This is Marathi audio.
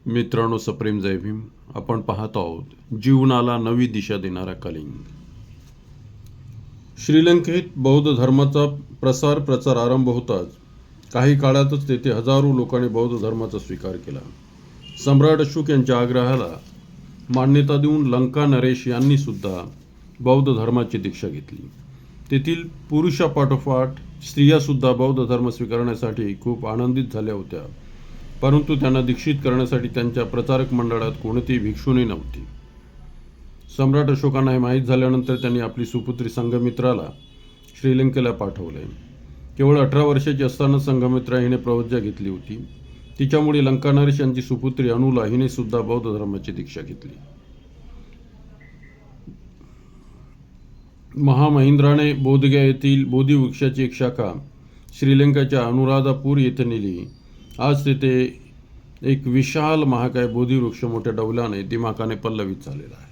मित्रांनो, सप्रेम जय भीम. आपण पाहत आहोत जीवनाला नवी दिशा देणारा कलिंग. श्रीलंकेत बौद्ध धर्माचा प्रचार आरंभ होताच काही काळातच तेथे हजारो लोकांनी बौद्ध धर्माचा स्वीकार केला. सम्राट अशोक यांच्या आग्रहाला मान्यता देऊन लंका नरेश यांनी सुद्धा बौद्ध धर्माची दीक्षा घेतली. तेथील पुरुषापाठोपाठ स्त्रियासुद्धा बौद्ध धर्म स्वीकारण्यासाठी खूप आनंदित झाल्या होत्या. परंतु त्यांना दीक्षित करण्यासाठी त्यांच्या प्रचारक मंडळात कोणतीही भिक्षुणी नव्हती. सम्राट अशोकांना हे माहीत झाल्यानंतर त्यांनी आपली सुपुत्री संघमित्राला श्रीलंकेला पाठवले. केवळ 18 वर्षाची असताना संघमित्रा हिने प्रवज्ञा घेतली होती. तिच्यामुळे लंका नरेश यांची सुपुत्री अनुला हिने सुद्धा बौद्ध धर्माची दीक्षा घेतली. महामहिंद्राने बोधगया येथील बोधी वृक्षाची एक शाखा श्रीलंकेच्या अनुराधापूर येथे नेली. आज तेथे एक विशाल महाकाय बोधी वृक्ष मोठ्या डौलाने दिमाखाने पल्लवित झालेला आहे.